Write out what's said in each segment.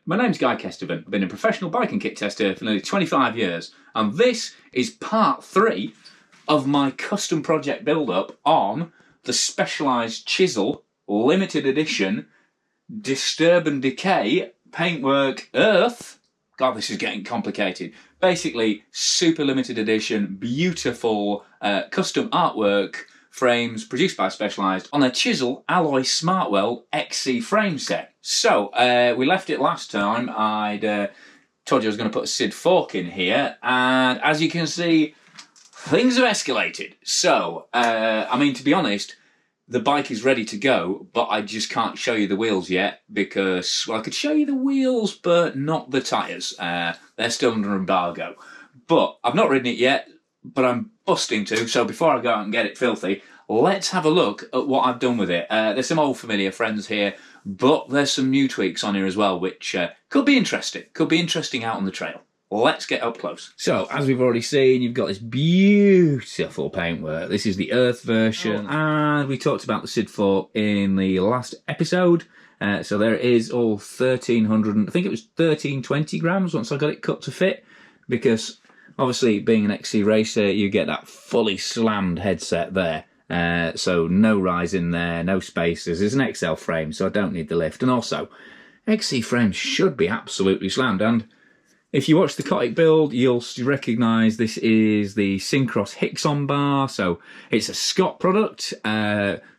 my name's Guy Kestervan. I've been a professional bike and kit tester for nearly 25 years, and this is part 3 of my custom project build-up on the Specialized Chisel limited edition Disturb and Decay paintwork Earth. God, this is getting complicated. Basically, super limited edition, beautiful custom artwork frames produced by Specialized on a Chisel Alloy Smartwell XC frame set. So, we left it last time. I'd told you I was going to put a SID fork in here, and as you can see, things have escalated. So, I mean, to be honest, the bike is ready to go, but I just can't show you the wheels yet because, well, I could show you the wheels, but not the tyres. They're still under embargo. But I've not ridden it yet, but I'm busting to, so before I go out and get it filthy, let's have a look at what I've done with it. There's some old familiar friends here, but there's some new tweaks on here as well, which could be interesting. Could be interesting out on the trail. Let's get up close. So, as we've already seen, you've got this beautiful paintwork. This is the Earth version, and we talked about the SID fork in the last episode. So there it is, all 1,300, I think it was 1,320 grams once I got it cut to fit, because obviously being an XC racer, you get that fully slammed headset there. So no rise in there, no spacers. It's an XL frame, so I don't need the lift. And also, XC frames should be absolutely slammed, and if you watch the Kotick build, you'll recognise this is the Syncross Hixon bar. So it's a Scott product,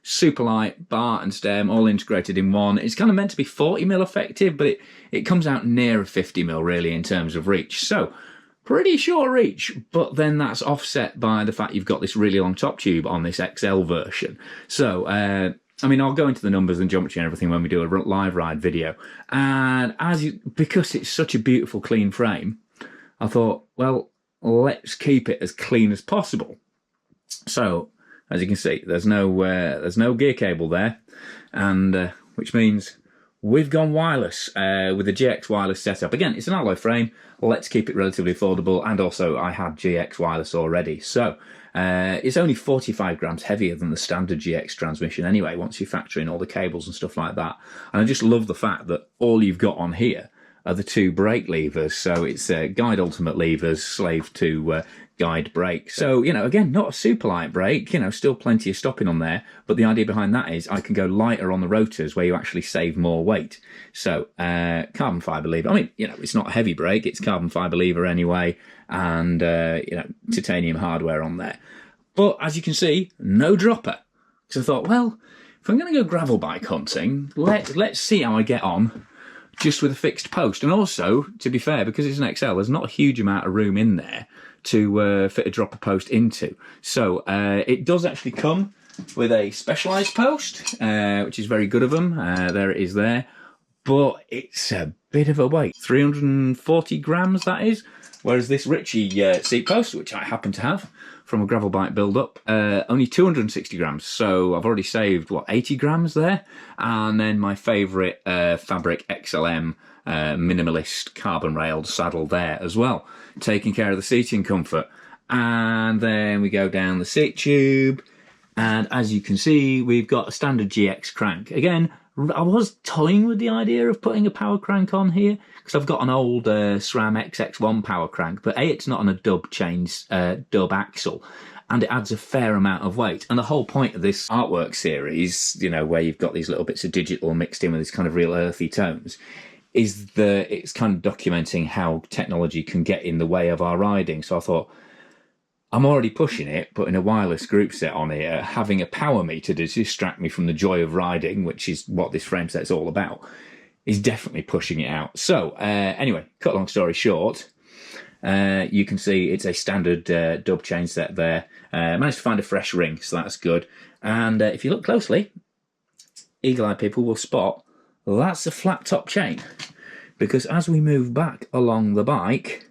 super light bar and stem, all integrated in one. It's kind of meant to be 40mm effective, but it comes out near a 50mm really in terms of reach. So pretty short reach, but then that's offset by the fact you've got this really long top tube on this XL version. So, I mean, I'll go into the numbers and geometry and everything when we do a live ride video. And because it's such a beautiful, clean frame, I thought, well, let's keep it as clean as possible. So, as you can see, there's no gear cable there, and which means we've gone wireless with the GX wireless setup. Again, it's an alloy frame. Let's keep it relatively affordable, and also I had GX wireless already, so. It's only 45 grams heavier than the standard GX transmission anyway, once you factor in all the cables and stuff like that. And I just love the fact that all you've got on here are the 2 brake levers. So it's guide ultimate levers, slave to guide brake. So, you know, again, not a super light brake, you know, still plenty of stopping on there. But the idea behind that is I can go lighter on the rotors where you actually save more weight. So carbon fibre lever. I mean, you know, it's not a heavy brake, it's carbon fibre lever anyway. And, you know, titanium hardware on there. But as you can see, no dropper. So I thought, well, if I'm going to go gravel bike hunting, let's see how I get on just with a fixed post. And also, to be fair, because it's an XL, there's not a huge amount of room in there to fit a dropper post into. So it does actually come with a Specialized post, which is very good of them. There it is there. But it's a bit of a weight. 340 grams, that is. Whereas this Ritchie seat post, which I happen to have from a gravel bike build-up, only 260 grams. So I've already saved, 80 grams there? And then my favourite Fabric XLM minimalist carbon-railed saddle there as well, taking care of the seating comfort. And then we go down the seat tube, and as you can see, we've got a standard GX crank. Again, I was toying with the idea of putting a power crank on here, because I've got an old Sram XX1 power crank, but A, it's not on a dub axle, and it adds a fair amount of weight. And the whole point of this artwork series, you know, where you've got these little bits of digital mixed in with these kind of real earthy tones, is it's kind of documenting how technology can get in the way of our riding. So I thought, I'm already pushing it, but in a wireless group set on here, having a power meter to distract me from the joy of riding, which is what this frame set's all about, is definitely pushing it out. So, anyway, cut long story short, you can see it's a standard dub chain set there. Managed to find a fresh ring, so that's good. And if you look closely, eagle-eyed people will spot that's a flat top chain. Because as we move back along the bike,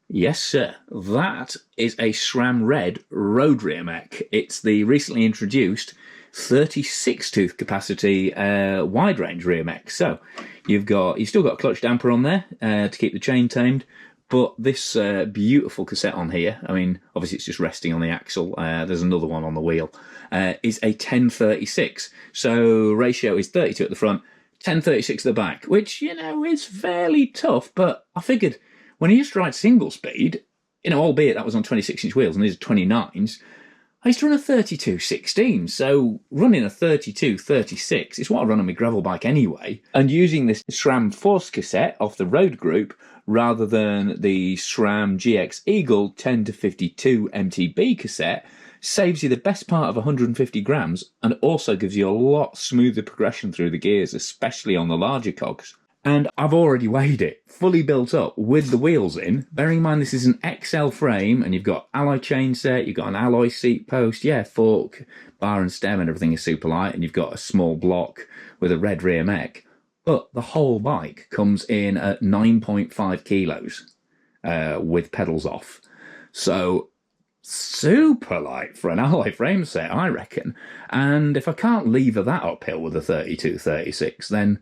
yes, sir. That is a SRAM Red road rear mech. It's the recently introduced 36 tooth capacity wide range rear mech. So you've still got a clutch damper on there to keep the chain tamed. But this beautiful cassette on here, I mean, obviously it's just resting on the axle. There's another one on the wheel. Is a 1036. So ratio is 32 at the front, 1036 at the back, which, you know, is fairly tough, but I figured when I used to ride single speed, you know, albeit that was on 26-inch wheels and these are 29s, I used to run a 3216, so running a 3236 is what I run on my gravel bike anyway. And using this SRAM Force cassette off the Road Group rather than the SRAM GX Eagle 10 to 52 MTB cassette saves you the best part of 150 grams and also gives you a lot smoother progression through the gears, especially on the larger cogs. And I've already weighed it, fully built up with the wheels in. Bearing in mind this is an XL frame and you've got alloy chain set, you've got an alloy seat post, yeah, fork, bar and stem and everything is super light, and you've got a small block with a red rear mech. But the whole bike comes in at 9.5 kilos with pedals off. So super light for an alloy frame set, I reckon. And if I can't lever that uphill with a 3236, then,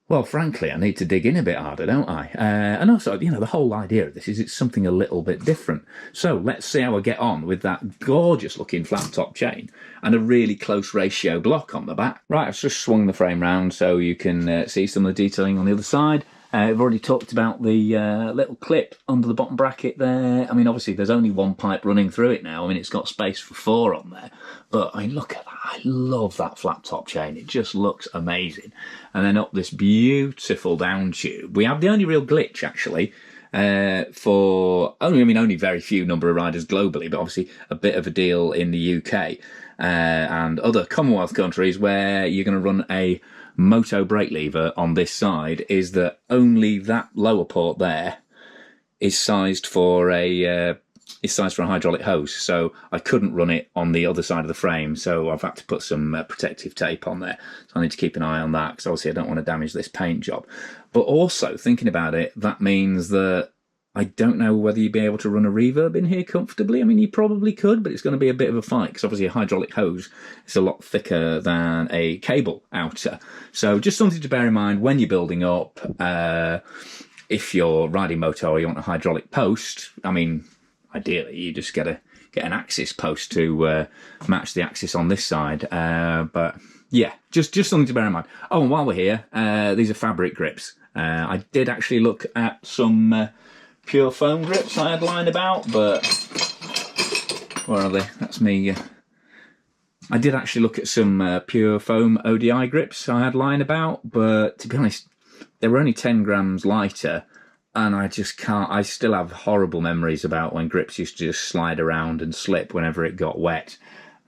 well, frankly, I need to dig in a bit harder, don't I? And also, you know, the whole idea of this is it's something a little bit different. So let's see how I get on with that gorgeous-looking flat-top chain and a really close ratio block on the back. Right, I've just swung the frame round so you can see some of the detailing on the other side. I've already talked about the little clip under the bottom bracket there. I mean, obviously, there's only one pipe running through it now. I mean, it's got space for 4 on there. But, I mean, look at that. I love that flat top chain. It just looks amazing. And then up this beautiful down tube. We have the only real glitch, actually, for only very few number of riders globally, but obviously a bit of a deal in the UK and other Commonwealth countries where you're going to run a moto brake lever on this side, is that only that lower port there is sized for a hydraulic hose. So I couldn't run it on the other side of the frame, so I've had to put some protective tape on there. So I need to keep an eye on that because obviously I don't want to damage this paint job. But also thinking about it, that means that I don't know whether you'd be able to run a reverb in here comfortably. I mean, you probably could, but it's going to be a bit of a fight because obviously a hydraulic hose is a lot thicker than a cable outer. So just something to bear in mind when you're building up. If you're riding moto or you want a hydraulic post, I mean, ideally you just get an axis post to match the axis on this side. But yeah, just something to bear in mind. Oh, and while we're here, these are fabric grips. I did actually look at some pure foam grips I had lying about, but where are they? That's me. I did actually look at some pure foam ODI grips I had lying about, but to be honest, they were only 10 grams lighter, and I just can't. I still have horrible memories about when grips used to just slide around and slip whenever it got wet,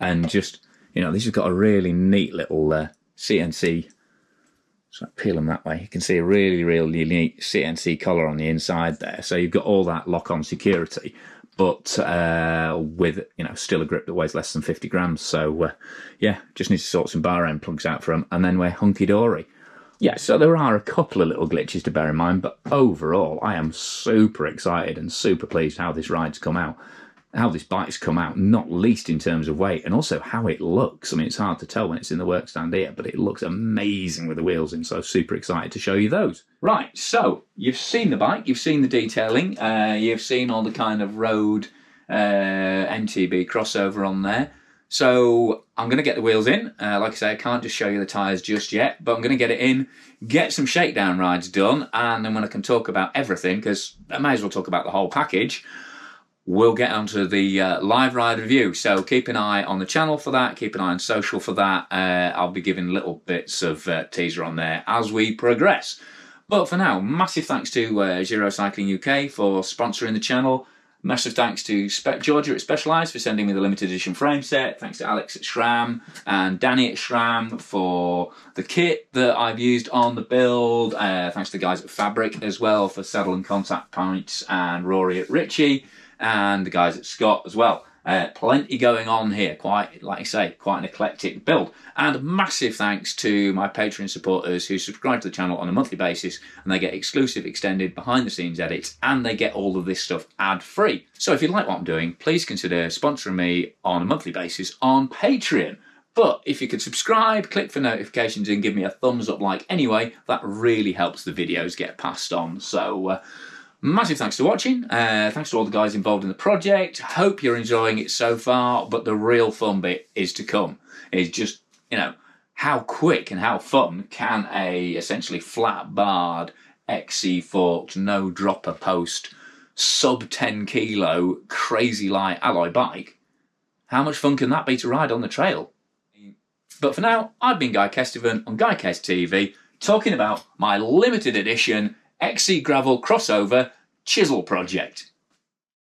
and just, you know, these have got a really neat little CNC. So peel them that way. You can see a really, really neat CNC collar on the inside there. So you've got all that lock-on security, but with, you know, still a grip that weighs less than 50 grams. So yeah, just need to sort some bar end plugs out for them, and then we're hunky-dory. Yeah, so there are a couple of little glitches to bear in mind, but overall, I am super excited and super pleased how this ride's come out. How this bike's come out, not least in terms of weight, and also how it looks. I mean, it's hard to tell when it's in the work stand here, but it looks amazing with the wheels in, so super excited to show you those. Right, so you've seen the bike, you've seen the detailing, you've seen all the kind of road MTB crossover on there. So I'm going to get the wheels in. Like I say, I can't just show you the tyres just yet, but I'm going to get it in, get some shakedown rides done, and then when I can talk about everything, because I may as well talk about the whole package, we'll get onto the live ride review. So keep an eye on the channel for that. Keep an eye on social for that. I'll be giving little bits of teaser on there as we progress. But for now, massive thanks to Giro Cycling UK for sponsoring the channel. Massive thanks to Georgia at Specialized for sending me the limited edition frame set. Thanks to Alex at Sram and Danny at Sram for the kit that I've used on the build. Thanks to the guys at Fabric as well for saddle and contact points, and Rory at Ritchie, and the guys at Scott as well. Plenty going on here, quite, like I say, quite an eclectic build. And massive thanks to my Patreon supporters who subscribe to the channel on a monthly basis, and they get exclusive, extended, behind-the-scenes edits, and they get all of this stuff ad-free. So if you like what I'm doing, please consider sponsoring me on a monthly basis on Patreon. But if you could subscribe, click for notifications, and give me a thumbs up like anyway, that really helps the videos get passed on. So massive thanks for watching. Thanks to all the guys involved in the project. Hope you're enjoying it so far, but the real fun bit is to come. It's just, you know, how quick and how fun can a essentially flat barred XC forked no dropper post sub 10 kilo crazy light alloy bike, how much fun can that be to ride on the trail? But for now, I've been Guy Kestevan on Guy Kest TV talking about my limited edition XC Gravel crossover Chisel project.